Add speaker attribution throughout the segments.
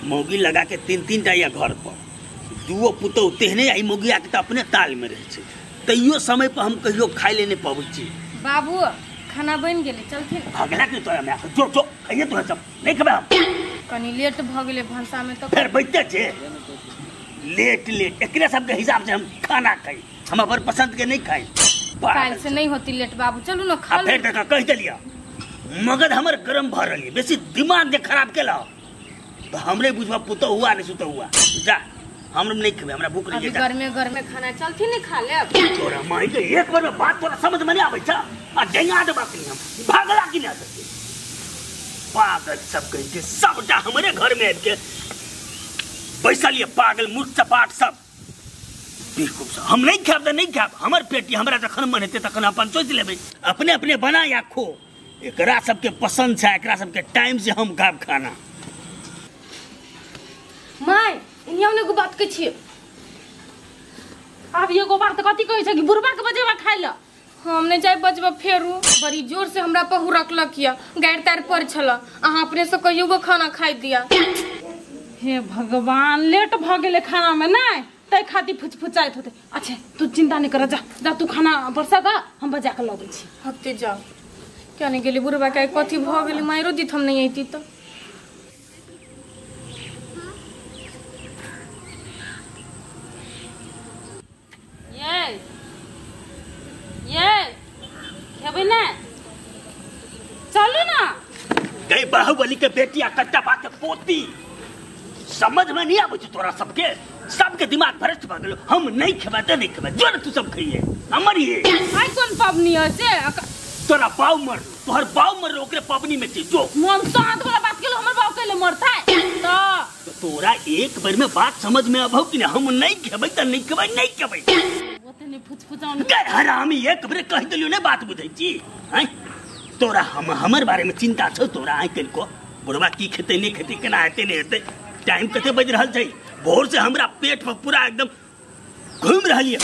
Speaker 1: मौगी लगा के 3-3 टा या घर पर दुओ पुतौ तेहने आई मौगी आके तो अपने ताल में रहे छे तैयो समय पर हम कहियो खाई लेने पाबै छी।
Speaker 2: बाबू खाना बन गेले चलथिन
Speaker 1: भगला के तोरा में जो जो खाइए तोरा सब नहीं खबे हम
Speaker 2: कनी लेट भ गेले भाषा में तो
Speaker 1: फिर बैठते छे लेट एकरे सब के हिसाब से हम खाना खाई हम अपन पसंद के नहीं खाई
Speaker 2: काल से नहीं होती लेट बाबू चलू ना खा
Speaker 1: फिर देखा कह देलिया मगध हमर गरम भ रहली बेसी दिमाग दे खराब केला तो हमरे बुझवा पुतो हुआ नहीं सुतो हुआ जा हम नहीं खबे हमरा भूख लगी
Speaker 2: घर में खाना चलती नहीं खा ले
Speaker 1: तोरा माई के एक बार में बात तोरा समझ में नहीं आबै छ आ डेंगा दे बात नहीं हम भागला कि ना सकते पागल सब कह के सबटा हमरे घर में आके बैसल ये पागल मूर्ख चपाट सब बेवकूफ सब हम नहीं खाब तो नहीं खाब हमर पेटी हमरा जखन मन हेते तखन अपन सोच लेबै अपने अपने बना या खो एकरा सबके पसंद छै एकरा सबके टाइम से हम खाब खाना।
Speaker 2: माय इनिया ने को बात के छी अब एगो बात कथि कहै छै कि बुरबा के बजेबा खाइ ल हम नहीं जाय बजबा फेरू बड़ी जोर से हमरा पहु रखलक या गाड़ तार पर छल अहाँ अपने से कहियो गो खाना खाइ दिया।
Speaker 3: हे भगवान लेट भ गेले खाना में नहीं तै खाती फुचफुचाइत होते। अच्छा तू चिंता नहीं कर जा तू खाना बरसा दा हम बजा के लबै छी
Speaker 2: हफ्ते जाओ क्या नहीं गेली बुरबा के कथि भ गेली मायरो दित हम नहीं आती तो ये खेबै ना चलू ना
Speaker 1: गई बाहुबली के बेटी आ कट्टा बात पोती समझ में नहीं आबै छ तोरा सबके दिमाग भ्रष्ट भ गेलो हम नहीं खेबा त नहीं खेबा जो तू सब खइए हमर ये
Speaker 3: आई कोन पबनी है से
Speaker 1: तोरा बाऊ मर तोहर बाऊ मर ओकरे पबनी में छी जो
Speaker 3: मन साथ वाला बात केलो हमर बाऊ केले मरता
Speaker 1: तो तोरा एक बार में बात समझ में आबौ कि हम नहीं खेबै त नहीं खेबै
Speaker 3: ओतने फुचफुचाउन
Speaker 1: गै हरामी एक बार कह देलियो ने बात बुझै छी हैं तोरा हमर बारे में चिंता छ तोरा आइ कल को बुढ़वा की खेते नहीं खेते केना हेते नहीं हेते टाइम कते बज रहल छै भोर से हमरा पेट पर पूरा एकदम घूम रहलिए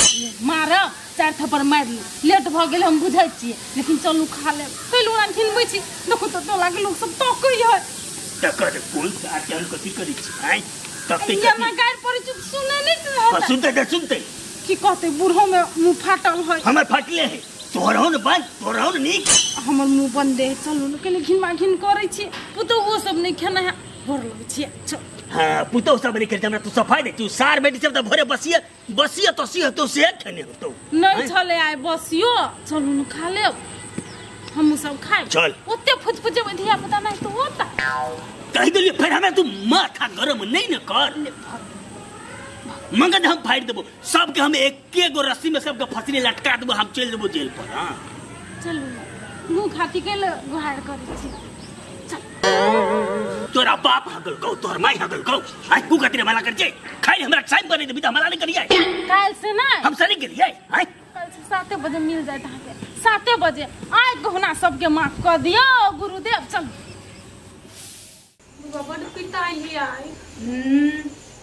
Speaker 3: मार 4 थप्पड़ मार ली लेट भ गेल हम बुझै छी लेकिन चलू खा ले कैलू ना खिनबै छी देखो तो टोला के लोग सब टोकै है
Speaker 1: तकर कोन आके हम कथि करै छी हैं तते
Speaker 3: ये ना गाड़ पड़ी चुप सुने नहीं
Speaker 1: सुनते
Speaker 3: की कहते बूढ़ो में मुंह फाटल है
Speaker 1: हमर फाटले है तोरहु न बंद तोरहु न नीक
Speaker 3: हमर मुंह बंद है चलू न केले घिन माघिन करै छी पुतो वो सब नहीं खाना है भोर लगे छी चल
Speaker 1: हां पुतो सब नहीं खेते हमरा तू सफाई दे तू सार बेटी सब त भोरे बसिए तो सी तो से खेने होतो
Speaker 3: नहीं चले आए बसियो चलू न खा ले हम सब खाए
Speaker 1: चल
Speaker 3: ओते फुचफुचे में धिया पता नहीं तो होता
Speaker 1: कह देलिए फिर हमें तू माथा गरम नहीं न कर मगध हम फाइट देबो सबके हम एक गो रस्सी में सबके फसली लटका देबो हम चल देबो जेल पर हां
Speaker 3: चलू मुंह खाती के गुहार करै छी
Speaker 1: तोरा बाप हगल गौ तोर माई हगल गौ आज तू कतरे वाला कर जाए खाई हमरा टाइम पर नहीं देबी त हमरा नहीं करिए
Speaker 3: काल से ना
Speaker 1: हम सरी गेलिए हैं
Speaker 3: कल से 7 बजे मिल जाए तहां के 7 बजे आइ गहना सबके माफ कर दियो गुरुदेव चल
Speaker 4: बड़ पिटाई लिया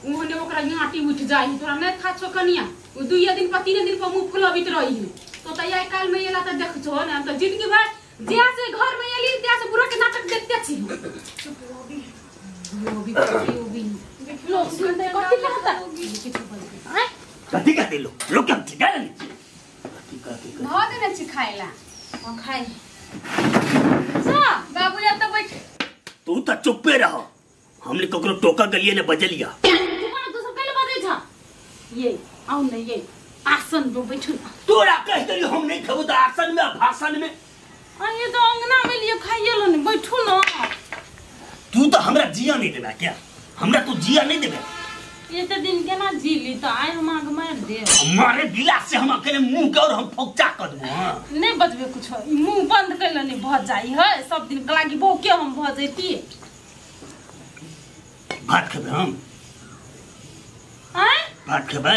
Speaker 4: ओहने ओकरा याटी उठ जाई तोरा नै था छो कनिया ओ 2 दिन पर 3 दिन पर मुंह फुलाबित रही तो त आइ काल में एला त देख छो ना त जिंदगी भर जिया से घर में एली त्या से बुरा के नाटक देखते छी वो भी
Speaker 3: लोग सुनते कथि कहता हैं
Speaker 1: कथि कहते लोग हम ठिका नहीं
Speaker 4: भ देने छी खाइला हम खाइ
Speaker 2: सा बाबू या त बैठ
Speaker 1: तू त चुप्पे रह हमने ककरो टोका गलिए ने बजलिया
Speaker 3: तू कोन तू सब केले बजै छ ये आउ न ये आसन पे बैठू
Speaker 1: तोरा कह देलियो हम नहीं खबो त आसन में भाषण में
Speaker 3: ये तो अंगना में लिए खाइए लो नहीं बैठू ना
Speaker 1: तू तो हमरा जिया नहीं देबा क्या हमरा तू जिया नहीं देबे
Speaker 3: ये तो दिन के ना जी ली तो आए हम आग मार दे
Speaker 1: हमारे बिलास से हम अकेले मुंह के और हम फोकचा कर दूं हां
Speaker 3: नहीं बजबे कुछ मुंह बंद कर लेने भ जाई है सब दिन लागी बो के हम भ जैती
Speaker 1: भात खेबे हम
Speaker 3: हैं
Speaker 1: भात खेबे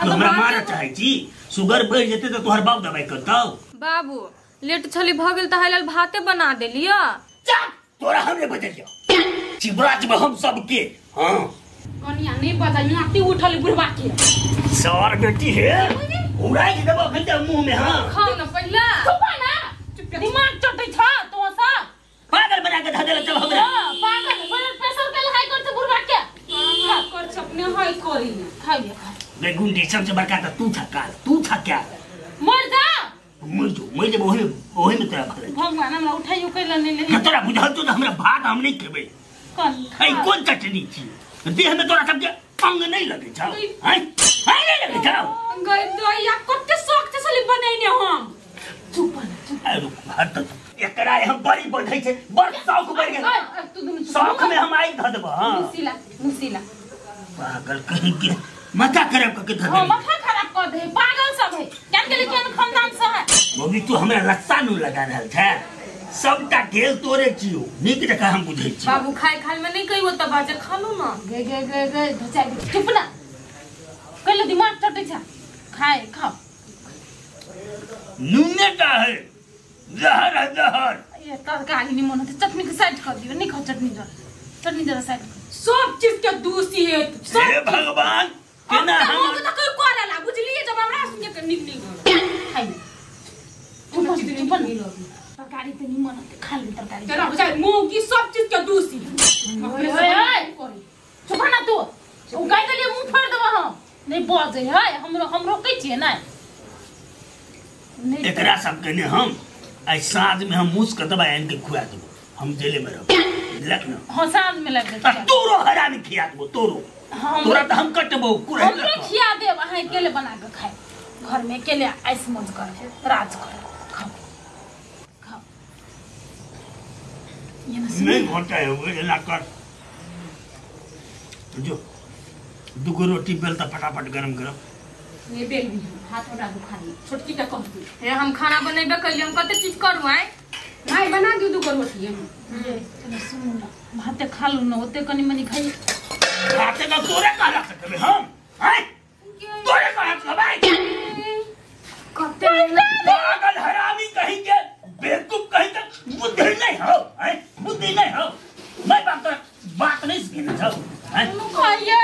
Speaker 1: हमरा मारा चाहे छी शुगर बढ़ जेते तो तोहर बाप दवाई करतौ
Speaker 2: बाबू लेट छली भ गेल त हाल भाते बना देलियो
Speaker 1: जा तोरा हमने बदलियो चिबराज में हम सब के हां
Speaker 4: कनिया नहीं बजा याटी उठल बुढ़वा के
Speaker 1: सर बेटी है उड़ाई के देबो खंडा मुंह में हां
Speaker 2: खाओ न पहला
Speaker 3: चुप ना दिमाग चटै छ तो सा
Speaker 1: पागल बना के धदेला चल हमरा
Speaker 3: पागल प्रेशर के हाई कर से बुढ़वा के खा लिया खा
Speaker 1: बेगुंडी सबसे बड़का तो तू था क्या
Speaker 3: मर जा
Speaker 1: मैं जब ओही में तेरा भले
Speaker 3: भगवान हमरा उठाइयो कैला नहीं ले
Speaker 1: तोरा बुझल तो हमरा भात हम नहीं खेबे कौन चटनी छी देह में तोरा सबके अंग नहीं लगे छौ हैं नहीं लगे छौ
Speaker 4: गई दोया कते शौक से सली बनैने हम
Speaker 3: चुप
Speaker 1: अरे हट एकरा हम बड़ी बढ़ै छै बड़ शौक बढ़ गेल शौक में हम आई ध देब हां
Speaker 3: मुसीला
Speaker 1: पागल कहीं के माथा खराब करके ध
Speaker 3: हां
Speaker 1: दे
Speaker 3: माथा खराब कर दे पागल सब है जान के लिए खानदान से है
Speaker 1: मोगी तू हमरा रस्सा नु लगा रहल छै सबटा खेल तोरे छियो नीक जका हम बुझै छी
Speaker 2: बाबू खाए में नहीं कहियो त बाजे खा लो ना
Speaker 3: गे धचाई चुप ना कहले दिमाग चटे छा खाए खाओ
Speaker 1: नूने का है जहर
Speaker 3: ये तरकारी नहीं मन चटनी के साइड कर दियो नहीं खाओ चटनी जरा साइड
Speaker 4: सब चीज के दूसी है
Speaker 1: हे भगवान केना हम
Speaker 4: तो कोई कोराला बुझलिए जब हमरा सुने के निकली
Speaker 3: खाई चुप तरकारी तो नहीं मन खा ले तरकारी
Speaker 4: तेरा बुझाई मूंगी सब चीज के दूसी
Speaker 3: चुप ना तू ओ गाय के लिए मुंह फाड़ देबा हम नहीं बजे है हम रोकै छियै ना
Speaker 1: एकरा सब के ने हम आई साँझ में हम मुस के दबाई आन के खुआ देबो हम जेले में रहब लग ना
Speaker 3: हां साँझ में लग जाए
Speaker 1: तोरो हरामी खिया देबो तोरा तो हम कटबो कुरे
Speaker 3: हम खिया देब अहाँ अकेले बना के खाए घर में अकेले ऐस मौज कर राज कर खाओ ये
Speaker 1: नहीं होता है वो ना कर जो दुगो रोटी बेलता फटाफट गरम
Speaker 4: ये बेल भी हाथ उठा दुखा दी छोटकी का कह दी
Speaker 2: हे हम खाना बनेबे कइले हम कते चीज करू आए
Speaker 4: नहीं बना दियो दू कर रोटी हम
Speaker 3: चलो सुन ना भात खा लू ना ओते कनी मनी खाई
Speaker 1: खाते का तोरे का रख सकबे हम हैं तोरे का रख सकबे
Speaker 2: कते
Speaker 1: पागल हरामी कहीं के बेवकूफ कहीं के बुद्धि नहीं हो हैं बुद्धि नहीं हो मैं बात नहीं सीखना चाहूं हैं
Speaker 3: खाइए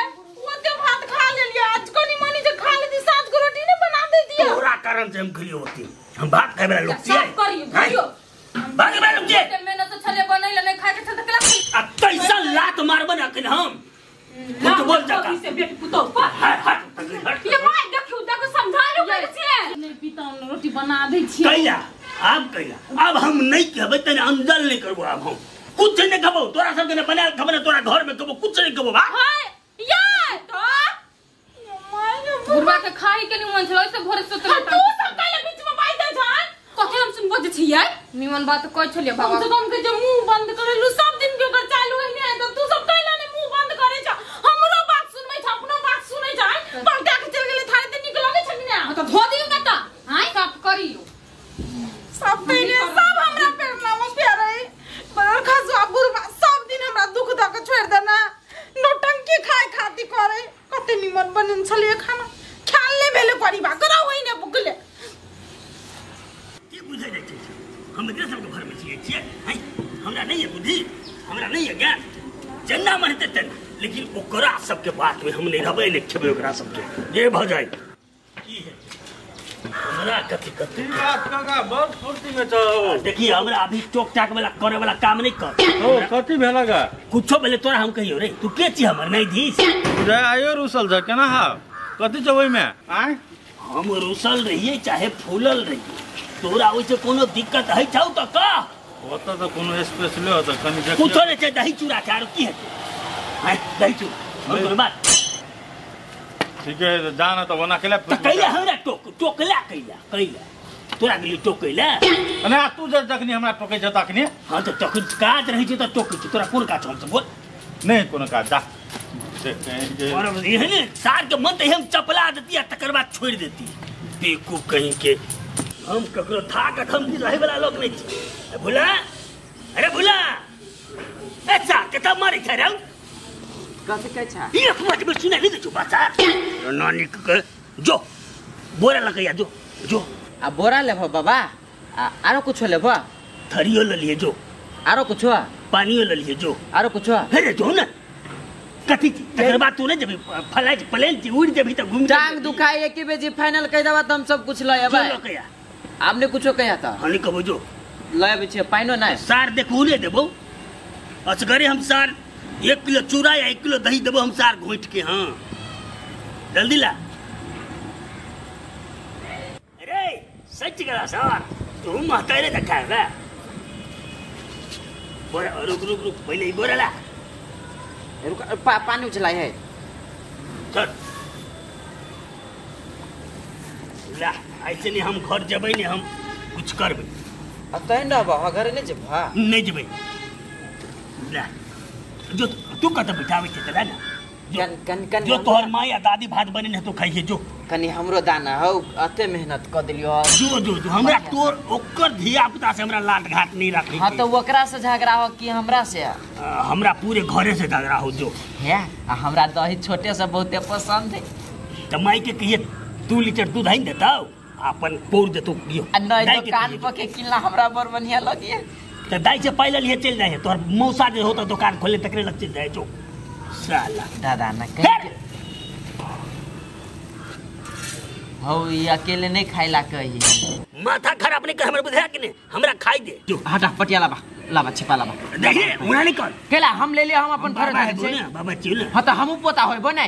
Speaker 3: ओते भात खा ले लिया आज कनी मनी जे खा लेती साँझ को रोटी नहीं बना दे दिया
Speaker 1: तोरा कारण से हम खली होती हम भात खाए वाला लोग छियै
Speaker 4: सब करियो
Speaker 1: भागे वाला लोग छियै
Speaker 2: मेहनत से छले बनैले नहीं खाए के चलते कला
Speaker 1: आ कैसा लात मारबे ना कि हम कुछ बोल जाता
Speaker 4: से बेटी पुतो पर
Speaker 1: हट
Speaker 4: ये भाई देखो समझा लो कैसे
Speaker 3: नहीं पीता हम रोटी बना दे छी
Speaker 1: कैला अब हम नहीं कहबे तने अंदर नहीं करबो अब हम कुछ नहीं कहबो तोरा सब के बनाल खबर तोरा घर में कहबो कुछ नहीं कहबो बा
Speaker 3: ये तो
Speaker 2: बुरबा के खाई के निमन छलो से भोर से
Speaker 3: तू सब काले बीच में बाई दे जान
Speaker 4: कथे हम सुन बजे छियै
Speaker 2: निमन बात कह छलिए बाबा
Speaker 3: कम से कम के जो मुंह बंद करे लू सब दिन के ओकर चालू है नहीं तो तू सब काले ने मुंह बंद करे छ हमरो बात सुनबै छ अपनो बात सुनै छ पलटा के चल गेले थारे ते निक लगे छ ना
Speaker 4: तो धो दियो ना त हां
Speaker 2: साफ करियो
Speaker 3: सब पहले सब हमरा पे नाम प्यारे पर खसवा बुरबा सब दिन हमरा दुख द के छोड़ देना नोटंकी खाए खाती करे कते निमन बनन छलिए खाना खाले भेले परिबा करा होई ने बुकले
Speaker 1: की बुझे जाय छै हम इधर सब के घर में छियै हैं हमरा नहीं है बुद्धि हमरा नहीं है ज्ञान जन्ना मनते तन लेकिन ओकरा सब के बात में हम नहीं रहबे नहीं खेबे ओकरा सब के जे भ जाय की है हमरा कथी
Speaker 5: बात काका बहुत फुर्ती में छौ
Speaker 1: देखिए हमरा अभी टोक टाक वाला करे वाला काम नहीं कर
Speaker 5: ओ कथी भेलगा
Speaker 1: कुछो पहले तोरा हम कहियो रे तू के छी हमर नहीं धीस
Speaker 5: रे आयो रुसल छ केना हा कथी छ ओइ में आय
Speaker 1: हम रुसल रहिए चाहे फूलल रहिए तोरा ओइ से कोनो दिक्कत है छौ त का
Speaker 5: ओत त कोनो स्पेशल हो त कनी देख
Speaker 1: कुछो नहीं छै दही चूड़ा चारो की है हैं दही चूड़ा और बात
Speaker 5: ठीक है जाना त बना केला
Speaker 1: त कैला हमरा टोकला कैला तोरा के लिए टोकैला
Speaker 5: अने तू जे जखनी हमरा टोकै छ तखनी
Speaker 1: हां त तखन काज रही छै त टोकै छ तोरा कोन काज हम बोल
Speaker 5: नहीं कोनो काज जा
Speaker 1: और एहने सार के मन त हम चपला देती तकर बाद छोड़ देती बेवकूफ कहीं के हम ककरो था कखम भी रहे वाला लोग नहीं छी भुला अरे भुला अच्छा केता मारे छै रे
Speaker 6: कथी कहै छ
Speaker 1: एक मिनट में सुना नहीं दे बच्चा नानी के जो बोरा लगैया जो
Speaker 6: आ बोरा लेबो बाबा आरो कुछो लेबो
Speaker 1: थरियो ले लिए जो
Speaker 6: आरो कुछो
Speaker 1: पानियो ले लिए जो
Speaker 6: आरो कुछो
Speaker 1: अरे जो ना कथी तकर बाद तू ने जब फ्लाइट प्लेन से उड़ जभी त घूम
Speaker 6: टांग दुखाई एक ही बेजी फाइनल कह देबा त हम सब कुछ लय
Speaker 1: जो
Speaker 6: अबै
Speaker 1: लगैया
Speaker 6: आपने कुछो कहिया त
Speaker 1: हनी कबो जो
Speaker 6: लय अबै छै पाइनो नै
Speaker 1: सार देखू ने देबो असगरे हम सार 1 किलो चूड़ा या 1 किलो दही देबो हम सार घोट के हां जल्दी ला। अरे सच करा सर, तू महतारे देखा है बे। बोरा रुक रुक रुक, पहले ही बोरा ला।
Speaker 6: पानी उछलाई है।
Speaker 1: चल ला, ऐसे नहीं हम घर जबै नहीं, हम कुछ करबै।
Speaker 6: अब तैन रहबा घर नहीं जेबा?
Speaker 1: नहीं जबै। ला जो तू कत बिठावे छे तला ना,
Speaker 6: कन
Speaker 1: जो तोहर माँ या दादी भात बने न तो खाइए जो।
Speaker 6: कनी हमरो दाना हौ, अते मेहनत क दिलियो।
Speaker 1: जो जो जो हमरा तोर ओकर धिया पुता से हमरा लाट घाट नहीं रखे।
Speaker 6: हां तो ओकरा से झगड़ा हो कि हमरा से?
Speaker 1: हमरा पूरे घरे से झगड़ा हो जो
Speaker 6: है। हमरा दही छोटे से बहुते पसंद है।
Speaker 1: त माई के कहिए 2 लीटर दूध आइन देता अपन पौर देतो दियो।
Speaker 6: नहीं दुकान पर के किनला हमरा बर बढ़िया लगिए।
Speaker 1: त दाई से पहले लिए चल जाए, तोर मौसा जे होता दुकान खोले तकरे लग चल जाए जो साला
Speaker 6: दादा ना कह हौ, ये अकेले नहीं खाइला कही।
Speaker 1: माथा खराब नहीं कर हमरा बुझा कि नहीं, हमरा खाई दे जो।
Speaker 6: हटा पटिया लाबा लाबा छिपा लाबा।
Speaker 1: देखिए उना नहीं कर
Speaker 6: केला हम ले ले, हम अपन घर
Speaker 1: बाबा
Speaker 6: में
Speaker 1: है ना, बाबा चिल।
Speaker 6: हां तो हमहु पोता होय बने।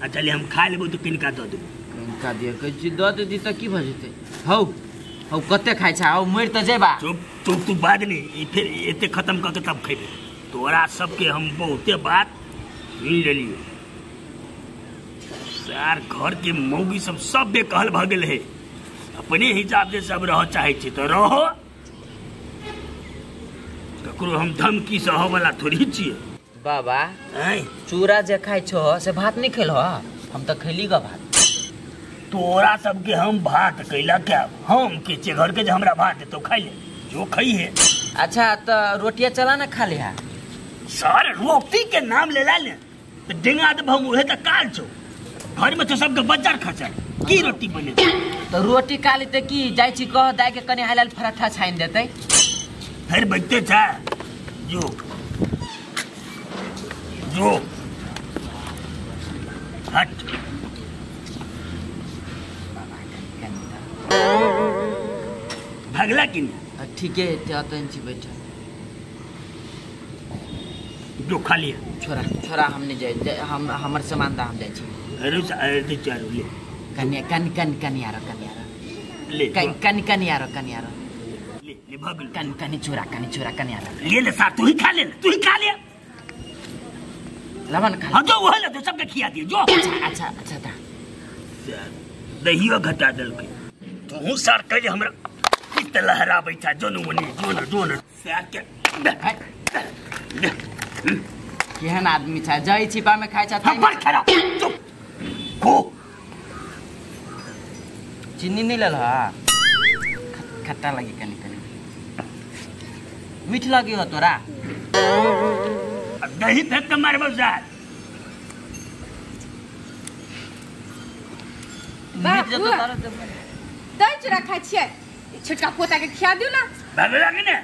Speaker 1: अच्छा ले हम खा लेबो तो किनका दो दो।
Speaker 6: किनका दिए कह छी द दे दी त की भ जते? हौ हौ कते खाइ छा? हौ मर त जेबा।
Speaker 1: चुप चुप, तू बाद नहीं फिर एते खत्म करके तब खेबे। तोरा सबके हम बहुते बात सुन लेलियो। सार घर के मौगी सब बेकहल भ गेल है। अपने हिसाब से सब रह चाहे छी तो रहो, ककरो हम धमकी से हो वाला थोड़ी छिए।
Speaker 6: बाबा
Speaker 1: हैं
Speaker 6: चूरा जे खाइ छो से भात नहीं खेलो? हम तो खैली ग भात।
Speaker 1: तोरा सबके हम भात कैला क्या, हम के चे घर के जे हमरा भात दे तो खाई ले जो खाई है।
Speaker 6: अच्छा तो रोटिया चला ना खा लिया।
Speaker 1: सर रोटी के नाम ले ला ले तो डेंगा दे हम उहे त काल छो। घर में तो सबके बाजार खचा की रोटी बने।
Speaker 6: तो रोटी काली ते की जाई छी कह दाई के कनी हालाल पराठा छाइन देतै।
Speaker 1: फिर बचते था जो जो हट। भगला कि नहीं?
Speaker 6: ठीक है तेतन छी बैठा
Speaker 1: जो खा लिया।
Speaker 6: छोरा छोरा हमने जाए हम हमर सामान दा हम जाई छी।
Speaker 1: अरे चारू ले
Speaker 6: कन्या कन्या
Speaker 1: ले
Speaker 6: कन्या
Speaker 1: ले भगल
Speaker 6: कनी छोरा कन्या
Speaker 1: ले ले साथ तू ही खा ले
Speaker 6: लवन खा।
Speaker 1: हाँ जो वो है तो सबके खिया दिए जो।
Speaker 6: अच्छा था
Speaker 1: दहियो घटा दल के तू सर कह हमरा कित लहरा बैठा जो न सर के
Speaker 6: केहन आदमी छा जाई छिपा में खाइ छा।
Speaker 1: पर खराब चुप को
Speaker 6: चीनी नहीं लल हा खट्टा लगी कनी मीठ लगी हो तोरा?
Speaker 1: दही फेंक के मारबो साथ।
Speaker 6: मीठ जब
Speaker 2: बुआ।
Speaker 6: तारा जब
Speaker 2: दही चूड़ा खाइ छियै, छोटका पोता के खिया दियो ना।
Speaker 1: भगला कि ने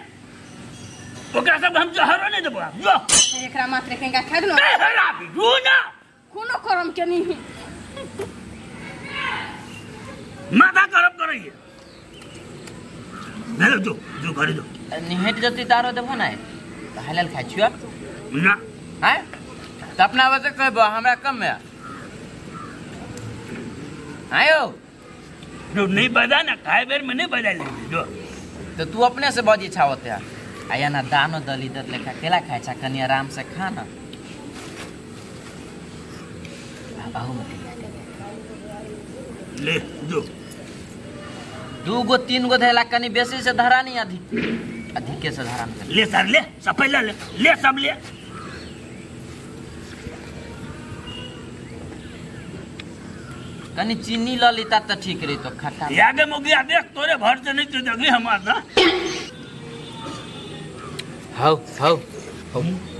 Speaker 1: ओकरा सब हम जहरो नहीं देबो जो।
Speaker 2: एकरा मात्र केंगा खा दो
Speaker 1: ए हराबी जो ना
Speaker 2: कोनो करम के नहीं।
Speaker 1: माथा खराब करइए। ले जो घर जो
Speaker 6: निहट जति तारो देबो ना हालाल खाइ छियो
Speaker 1: ना
Speaker 6: हैं त अपना वजह कहबो हमरा कम में आयो
Speaker 1: जो नहीं बजा ना खाए बेर में नहीं बजा ले जो।
Speaker 6: तो तू अपने से बजी छा होते आया ना दानो दली दत लेखा केला खाइ छा कनी आराम से खा ना। बाबू मत
Speaker 1: ले जो
Speaker 6: 2 गो 3 गो धैला कनी बेसी से धरा नहीं अधिके से धरा नहीं।
Speaker 1: ले सर ले सब पहले ले सब ले।
Speaker 6: कनी चीनी ल लेता तो ठीक रही तो खट्टा
Speaker 1: यागे मोगिया देख तोरे भर से नहीं तो जगह हमार ना।
Speaker 6: हौ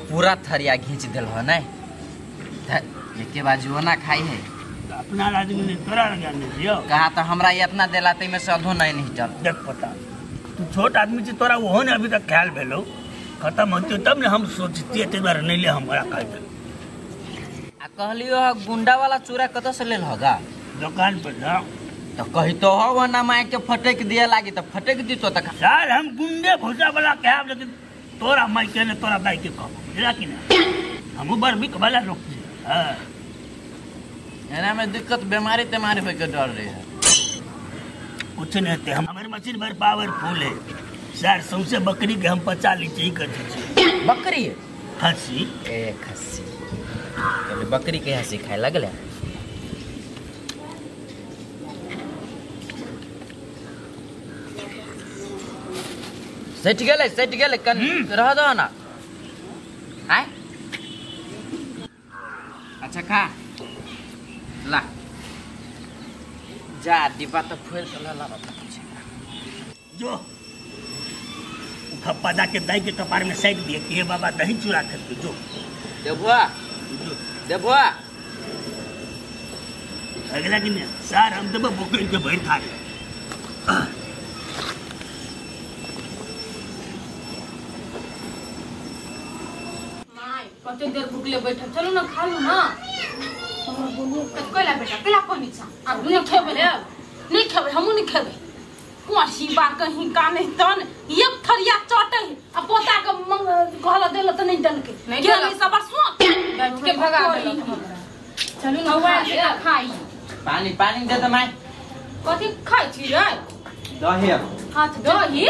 Speaker 6: पूरा थरिया घींच देल हो नहीं एके बाजू ना खाई है।
Speaker 1: अपना आदमी ने तोरा लगा नहीं दियो
Speaker 6: कहा तो हमरा ये इतना देला तई में से अधो नहीं चल।
Speaker 1: देख पता तू छोट आदमी से तोरा वो ने अभी तक ख्याल भेलो खत्म होते तब ने हम सोचती ते बार नहीं ले हमरा खाई दे।
Speaker 6: आ कहलियो गुंडा वाला चूरा कत से लेल होगा?
Speaker 1: दुकान पर ना
Speaker 6: तो कही तो हो ना माय के फटक दिए लागी तो फटक दी तो तक
Speaker 1: यार हम गुंडे भूसा वाला कहा लेकिन तोरा माई के ने तोरा दाई के कहो बुझला कि ना हम ऊपर भी वाला लोग हां
Speaker 6: एना में दिक्कत बीमारी तेमारी होके डर रही है।
Speaker 1: कुछ नहीं होते, हमारे मशीन भर पावरफुल है सर। सौसे बकरी के हम 50 लीटर ही कर दीजिए।
Speaker 6: बकरी
Speaker 1: खस्सी
Speaker 6: ए खस्सी बकरी के हंसी खाए लगले। सेट गेले कन रह दो ना। आय अच्छा खा ला जा डिब्बा तो फोड़ के ला
Speaker 1: जो खप्पा जाके दही के कपार में सेट दिए कि बाबा दही चूड़ा खाते जो
Speaker 6: देबुआ
Speaker 1: अगला कि नहीं सर हम तो बकरी के भैर खा रहे।
Speaker 2: कते देर भूखले बैठा चलो ना खा लो ना।
Speaker 4: कैला बेटा कैला कोनी छ
Speaker 2: अब नहीं खेबे हमू नहीं खेबे। कुआसी बार कहीं का नहीं तन एक थरिया चटे आ पोता के घर देल त नहीं दन के के नहीं सब सो बैठ के भगा देल हमरा। चलो ना खाई
Speaker 6: पानी दे दे माय।
Speaker 2: कथि खाई छी रे?
Speaker 6: दही
Speaker 2: हाथ दही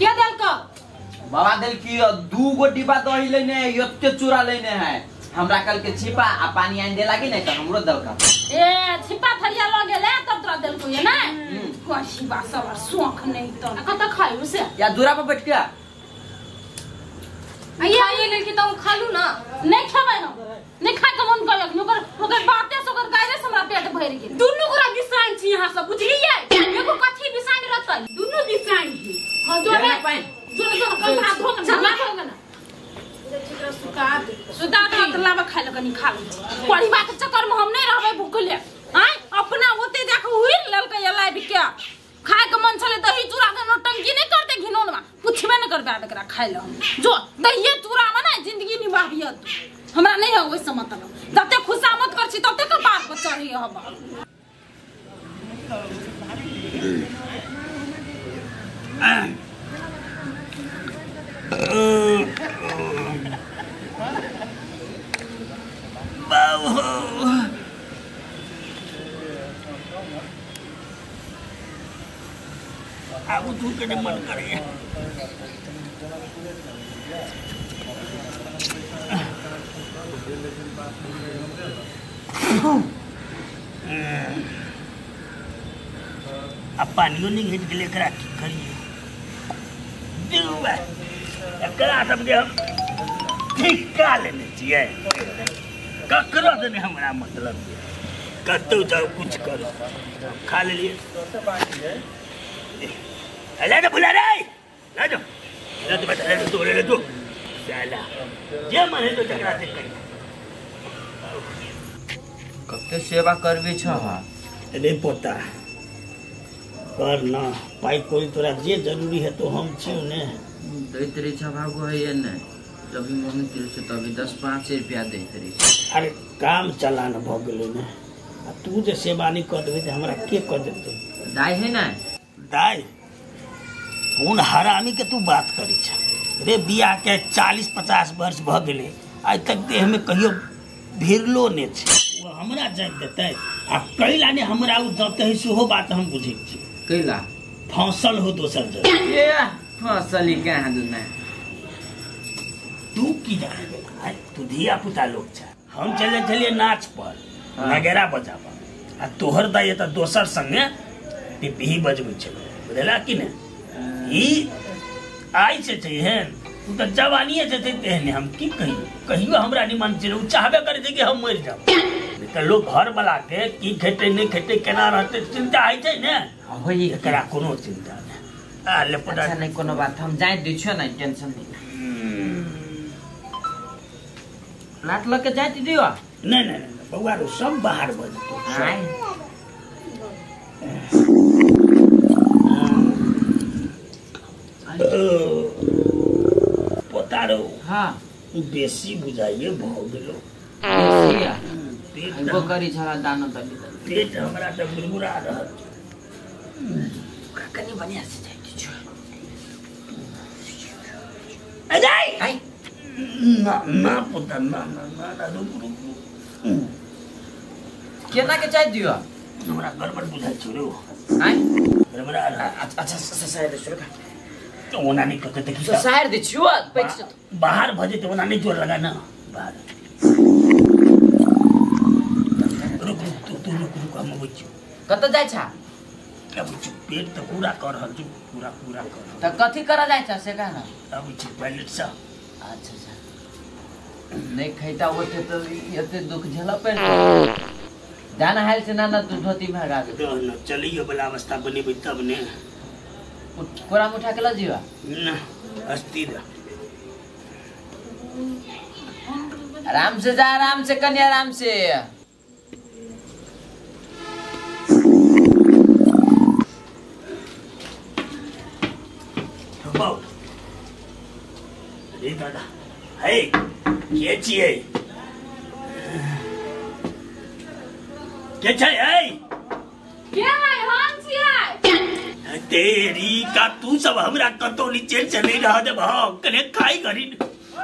Speaker 2: के देल का
Speaker 6: बाबा दिल की 2 गो डिब्बा दही लेने है, एते चूरा लेने है। हमरा कल के छिपा आ पानी आइन दे लागी नहीं त हमरो दल का
Speaker 2: ए छिपा थरिया ल गेले तब तोरा देल को ये ना कुआसी बा सब सोख नहीं त कत खाई उसे
Speaker 6: या दूरा पर बैठ के
Speaker 2: आइए ले कि तुम खा लू ना। नहीं खेबै हम नहीं खा के मन करलक ओकर बाते से ओकर गायरे से हमरा पेट भर गेल।
Speaker 4: दुनु गोरा बिसाइन छी यहां सब बुझलियै। एगो कथि बिसाइन रहतै दुनु बिसाइन छी।
Speaker 2: हां जो रे जो कल हाथ धो के जमा हो गना सुता दे लावा खाइ ल कनी खा ले। परिवार के चक्कर में हम नहीं रहबै भूखले। हां अपना ओते जाके हुइल ललकै लाइब के खाए के मन छले दही चूड़ा के नोटंकी नहीं करते घिनौन में पूछबे न करबे आब एकरा खाइ ल। जो दही चूड़ा में ना जिंदगी निभाबिय हमरा नहीं है ओइसे मतलब जते खुशामत कर छी तते के बात पर चढ़ी हम।
Speaker 1: अब तू के मन करे अब पानियों नहीं घिंच के लेकर की करिए एकरा सबके हम ठिका लेने चाहिए। ककरो से नहीं हमरा मतलब कतौ जाओ कुछ करो खा ले लिए अरे तो बुला रे ले दो बेटा ले दो साला जे मन है तो झगड़ा से कर
Speaker 6: कते सेवा करबी छ
Speaker 1: रे पोता कर ना पाई कोई तोरा जे जरूरी है तो हम छी ने
Speaker 6: दैत रही छ भागो है ये ने जब मम्मी तेरे से तभी 10-5 रुपया दैत रही।
Speaker 1: अरे काम चलान भ गेलै ने तू जे सेवा नहीं कर देबे त हमरा के कर देते
Speaker 6: दाई है ना
Speaker 1: दाई कौन हरामी के तू बात करी छ रे बियाह के 40-50 वर्ष भ गेलै आज तक देह में कहियो भिरलो ने छै वो हमरा जान देतै आ कैला ने हमरा उ जते है सेहो बात हम बुझै छी
Speaker 6: कैला
Speaker 1: फसल हो दोसर जगह
Speaker 6: ये फसली कहां दुना
Speaker 1: तू की जाने तू धिया पुता लोग छ हम चले नाच पर नगेरा बजाबा आ तोहर दाई त दोसर संगे पिपही बजबै छै बुझला कि ने ई आई से चाहिए तू तो जवानिए से तेहने हम की कहियो हमरा निमन छै उ चाहबे करे छै कि हम मर जाब त लोग घर वाला के की खेते नहीं खेते केना रहते चिंता है छै ने
Speaker 6: होई
Speaker 1: एकरा कोनो चिंता नहीं आ ले पड़ा
Speaker 6: अच्छा नहीं कोनो बात हम जाय दै छियो ना टेंशन नहीं लाट लग के जाय दियो
Speaker 1: नहीं बउआ रो सब बाहर बजतो
Speaker 6: हाय
Speaker 1: पोतारो
Speaker 6: हां
Speaker 1: बेसी बुझाइए भ गेलो
Speaker 6: बेसिया
Speaker 1: पेट
Speaker 6: वो करी छला दाना तली
Speaker 1: पेट हमरा त गुरगुरा रहत
Speaker 6: कनी बढ़िया से जाय दियो
Speaker 1: अजय
Speaker 6: आई
Speaker 1: ना पोता ना रुक
Speaker 6: केना के चाय दियो
Speaker 1: हमरा गड़बड़ बुझाइ छ रे
Speaker 6: हैं
Speaker 1: गड़बड़
Speaker 6: अच्छा ससायर दे का
Speaker 1: तो ओना नहीं कहते थे कि
Speaker 6: ससायर दे छियो पैसा
Speaker 1: बाहर भजे तो ओना नहीं जोर लगा ना बाहर रुक हम बुझियो
Speaker 6: कत जाय छा
Speaker 1: अब पेट तो पूरा कर रहल छु पूरा कर
Speaker 6: त कथि करा जाय छा से कहना
Speaker 1: अब टॉयलेट सा
Speaker 6: अच्छा नहीं खैता होते तो यते दुख झेला पे जाना हाल से ना तू धोती में हगा दे
Speaker 1: न चलियो बला अवस्था बनेबै तब ने
Speaker 6: कोरा में उठा के ल जीवा
Speaker 1: ना अस्थिर
Speaker 6: आराम से जा आराम से कन्या आराम से
Speaker 1: बाबू अरे दादा है के छिए के छै है
Speaker 2: क्या है हम छियै
Speaker 1: तेरी का तू सब हमरा कतो नीचे चले रहा दे भाव कने खाई करी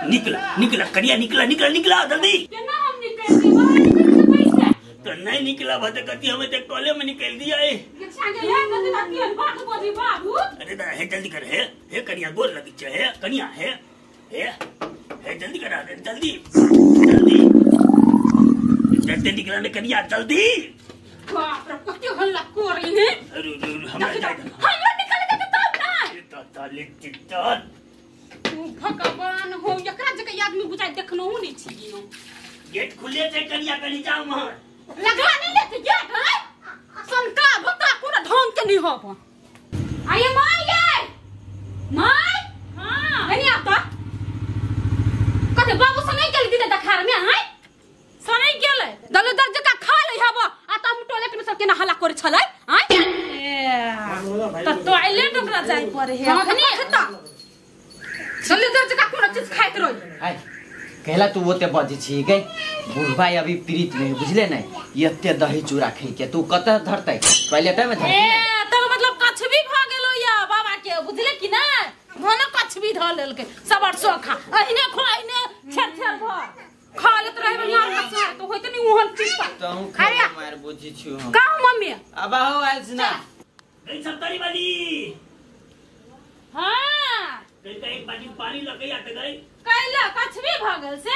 Speaker 1: निकला करिया निकला जल्दी
Speaker 2: केना हम निकल के बाहर निकल के पैसे
Speaker 1: तो नहीं निकला बते कति हमें ते कॉलेज में निकल दिया है
Speaker 2: के छागे है कति बात के बात बोली बाबू
Speaker 1: अरे दा है जल्दी कर है कनिया गोर लगी छ है कनिया है जल्दी करा दे जल्दी निकला कनिया जल्दी
Speaker 2: बाप रे कति हल्ला कोरी है
Speaker 1: अरे हमरा जाय
Speaker 2: हल्ला निकल के तब ना
Speaker 1: तो ताले चित्तन
Speaker 2: भगवान हो एकरा जके आदमी बुझाइ देखनो नहीं छी
Speaker 1: गेट खुले छै कनिया कनी जाओ महर
Speaker 2: लगा नहीं लेते गेट है संका बता पूरा ढंग के नहीं हो आये माय हां नहीं आता कते बाबू से नहीं गेली दीदी देखार में हाय सनै गेलै दल दल जका खा लै हबो आ त हम टॉयलेट में सब केना हल्ला करे छलै हाय त टॉयलेट ओकरा जाय पड़े है अखनी खता चले दल जका कोन चीज खाइत रही
Speaker 6: हाय कहला तू ओते बजे छी गई बुढ़बा अभी पीड़ित में बुझले नहीं एते दही चूड़ा खै के तू कत धरतै टॉयलेट में धर
Speaker 2: तो मतलब कछ भी भ गेलो या बाबा के बुझले कि ना मोन कछ भी ध लेलके सबड़ सोखा अहिने खोइने छेर भ खा लेत रहे यार का तो होइत नहीं ओहन चीज
Speaker 6: तू
Speaker 2: अरे
Speaker 6: मार बुझी छी हम
Speaker 2: का मम्मी
Speaker 6: अब हो आइल ना
Speaker 1: गई सब तारी वाली
Speaker 2: हां
Speaker 1: कहीं एक बाटी पानी लगे आते गई
Speaker 2: कैला कछ भी भ गेल से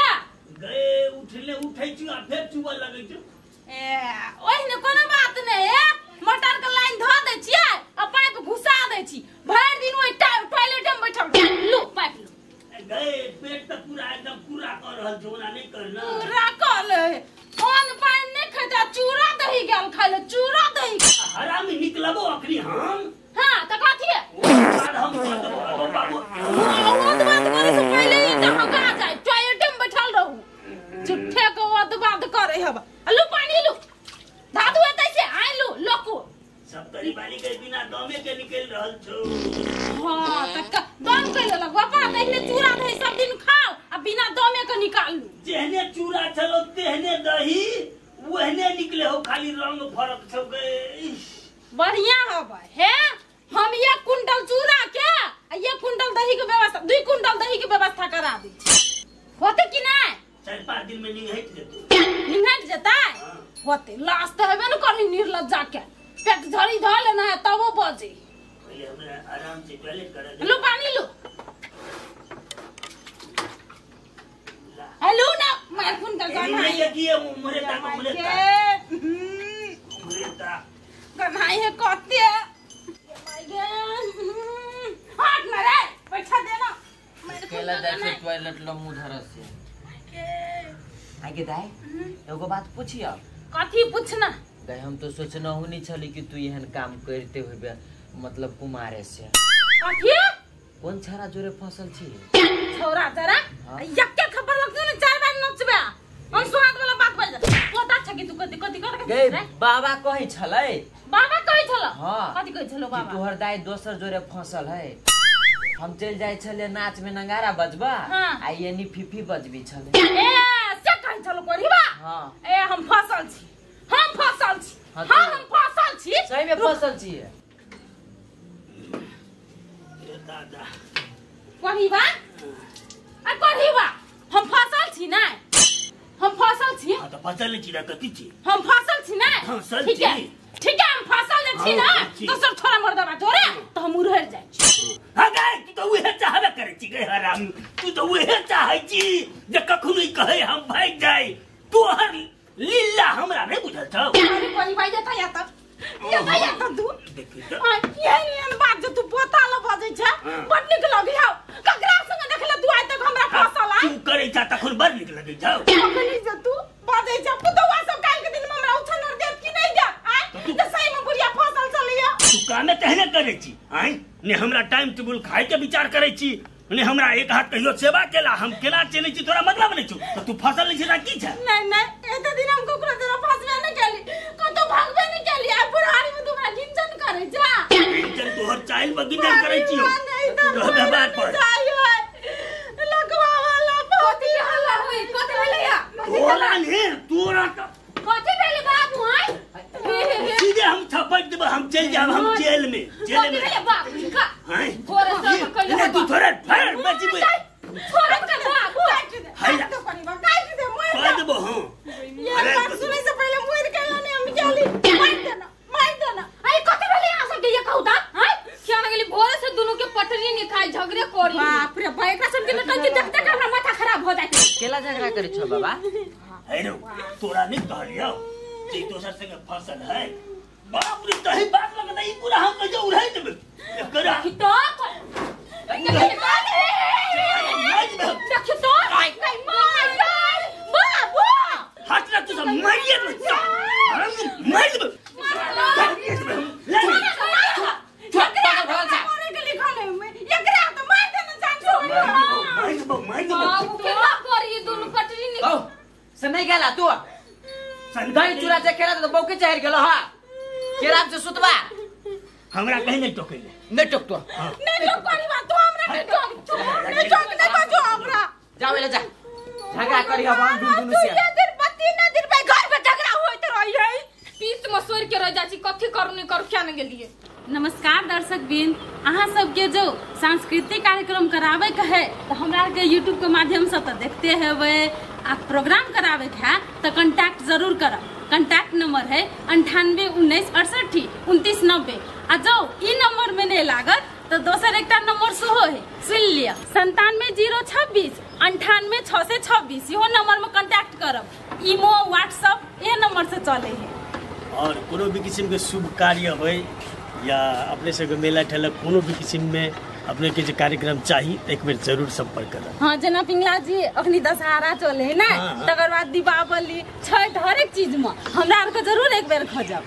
Speaker 1: गए उठै छी आ फेर चुबल लगै छ
Speaker 2: ओहिने कोनो बात नहीं है मोटर के लाइन ध दै छियै आ पाइप घुसा दै छी भर दिन ओइ टॉयलेट में बैठल लो पाइप लो
Speaker 1: गए पेट तो पूरा एकदम पूरा कर रहल जोना नहीं करना
Speaker 2: पूरा कल अन्न पानी नहीं खाता चूड़ा दही गेल खाइले चूड़ा दही
Speaker 1: हरामी निकलबो अखनी हम
Speaker 2: हां त कथि है
Speaker 1: बाद हम कर देबो बाबू
Speaker 2: बात करे से पहले ही त हगा जाए टॉयलेट में बैठल रहू झूठे को बात करे हबा लो पानी लो दादू एतै से आइ लो लोको
Speaker 1: सब तरी बाली के बिना दमे के निकल रहल छौ
Speaker 2: हां त दम कैले लग बापा देखने चूड़ा दही सब दिन खाओ आ बिना दमे के निकाल लू
Speaker 1: जेहने चूड़ा चलो तेहने दही वहने निकले हो खाली रंग फरक छौ गए
Speaker 2: बढ़िया हबे है हम 1 कुंटल चूड़ा के आ 1 कुंटल दही के व्यवस्था 2 कुंटल दही के व्यवस्था करा दी होते कि नहीं
Speaker 1: 4-5 दिन में निहट जेतौ
Speaker 2: निहट जता होते लास्ट हेबे न करी निर्लज्जा के पेट झड़ी ध लेना है तब वो बजे
Speaker 1: पहले हमरा आराम से टॉयलेट कर
Speaker 2: लो पानी लो हेलो ना मार फोन कर गाना
Speaker 1: ये किए मरे ता
Speaker 2: गनाई है कते माय गॉड हाथ ना रे पैसा देना
Speaker 6: केला जाके टॉयलेट लो मुंह धर से आगे दाई एगो बात पूछियो
Speaker 2: कथी पूछना
Speaker 6: दाई हम तो सोचना होनी छली कि तू एहन काम करते होबे मतलब कुमारे से
Speaker 2: कथी
Speaker 6: कौन छारा जोरे फसल छी
Speaker 2: छोरा जरा यक्के खबर लगते ने 4 बार नचबे हम स्वाद वाला बात बोल पता छ कि तू कथी कर
Speaker 6: गए बाबा कहि छलै
Speaker 2: बाबा कहि छल
Speaker 6: हां
Speaker 2: कथी कहि छलो बाबा
Speaker 6: तोहर दाई दोसर जोरे फसल है हम चल जाय छले नाच में नगारा बजबा आ येनी फिफी बजबी छले
Speaker 2: ए से कहि छलो कोरीबा
Speaker 6: हां
Speaker 2: ए हम फसल छी हां हम फसल छी
Speaker 6: सही में फसल छी
Speaker 1: दादा
Speaker 2: कोरीबा आ कोरीबा हम फसल छी ना हम फसल छी
Speaker 1: हां तो फसल छी ना कथि छी
Speaker 2: हम फसल छी ना
Speaker 1: फसल
Speaker 2: ठीक है
Speaker 1: छी।
Speaker 2: ठीक है हम फसल ले छी ना
Speaker 1: हाँ, छी।
Speaker 2: तो सर थोड़ा मोर दबा तोरे तो हम उड़हर जाय
Speaker 1: हगे तू तो उहे चाहबे करे छी गे हराम तू तो उहे चाहै छी जे कखनो कहे हम भाग जाय तोहर लीला हमरा नहीं बुझल छौ
Speaker 3: अरे कोई भाई जाता या तू
Speaker 1: देखी तो
Speaker 3: ये बात जो तू पोता ल बजै छ बड निक लगी हौ ककरा संग देखला तू आइ तक हमरा फसल आइ
Speaker 1: तू करे छ तखन बड़ निक लगे छौ
Speaker 3: कखनी जे तू बजै छ पुतवा सब काल के दिन में हमरा उछन और देत कि नहीं देत आइ त सही में बुढ़िया फसल चलिया
Speaker 1: तू कामे कहने करे छी आइ ने हमरा टाइम टेबल खाए के विचार करे छी ने हमरा एक हाथ कहियो सेवा केला हम केला चेने छी तोरा मतलब नहीं छु तो तू फसल ले छी की छ
Speaker 3: नहीं एते दिन हम कुकरा जरा फसबे नहीं केली कतो भागबे नहीं केली आ बुढ़ारी में तुमरा गिंजन करे जा
Speaker 1: गिंजन तोहर चाइल बगिंजन करे छी तो व्यवहार पर
Speaker 3: लगवा वाला
Speaker 2: कथि हल्ला होई कथि भेलैया
Speaker 1: तोरा ने तोरा
Speaker 2: कथि भेलै बाबू आइ
Speaker 1: सीधे हम थपक देब हम चल जाब हम जेल में
Speaker 2: कथि भेलै बाबू का
Speaker 1: हैं
Speaker 2: थोड़ा सब कल
Speaker 1: ने तू थोड़ा फर बची बे
Speaker 2: थोड़ा के बाबू
Speaker 1: हैला
Speaker 3: तो पानी बा काट दे मोर
Speaker 1: कह देबो हां
Speaker 3: ये बात सुने से पहले मोर केला ने हम जाली मार देना
Speaker 2: आई कथि भेलै आ सब ये कहू ता हैं क्या न गेली भोरे से दोनों के पटरी निकाल झगड़े करी
Speaker 3: बाप रे भाई एकरा सब के लटक के देख देख हमरा माथा खराब हो जात
Speaker 6: केला झगड़ा करे छ बाबा
Speaker 1: हैरो तोरा नहीं कहलियो जे दोसर संगे फसल है बाप रे तही बात लग नहीं पूरा हम कहियो उड़ाई देबे एकरा
Speaker 2: तो बाबू
Speaker 1: हाथ रख तू सब मारिए तू मार देबे
Speaker 3: मोरे के लिखल है एकरा तो मार देना चांस हो
Speaker 2: बाबू क्या करी दोनों पटरी
Speaker 6: ओ
Speaker 2: निकाल
Speaker 6: से नहीं गेला तू दही चूड़ा जे केरा तो बौके चढ़ गेलो हा केरा से सुतबा
Speaker 1: हमरा कहीं नहीं टोकेले
Speaker 6: नहीं टोक तो
Speaker 3: नहीं तो करी बात तू हमरा नहीं टोक दे बाजू हमरा
Speaker 6: जाओ ले जा झगड़ा करी हम दुनु से
Speaker 3: ये दिन पति न दिन पे घर में झगड़ा होइत रही है
Speaker 2: पीत मसोर के रह जाची कथि करू नहीं करू क्या न गेलिए नमस्कार दर्शक बिन अहाँ सबके जो सांस्कृतिक कार्यक्रम करावे के है तो हमरा के यूट्यूब के माध्यम से तो देखते हेवे आ प्रोग्राम करावे के है तो कांटेक्ट जरूर करब कांटेक्ट नंबर है 9819682990 आ जो ई नंबर में नहीं लागत तो दोसर एक नंबर सेहो है सुन लिया 97 026 98 6 से 26 इहो नंबर में कांटेक्ट करब इमो व्हाट्सएप ये नंबर से चले है
Speaker 7: और कोनो भी किस्म के शुभ कार्य हो या अपने सबके मेला ठेला कोनो भी किस्म में अपने के जो कार्यक्रम चाहिए एक बेर जरूर संपर्क करब
Speaker 2: हाँ जना पिंगला जी अखनी दशहरा चले है ना
Speaker 7: हाँ।
Speaker 2: तकर बाद दीपावली छठ हर एक चीज में हमरा आर के जरूर एक बेर खोजब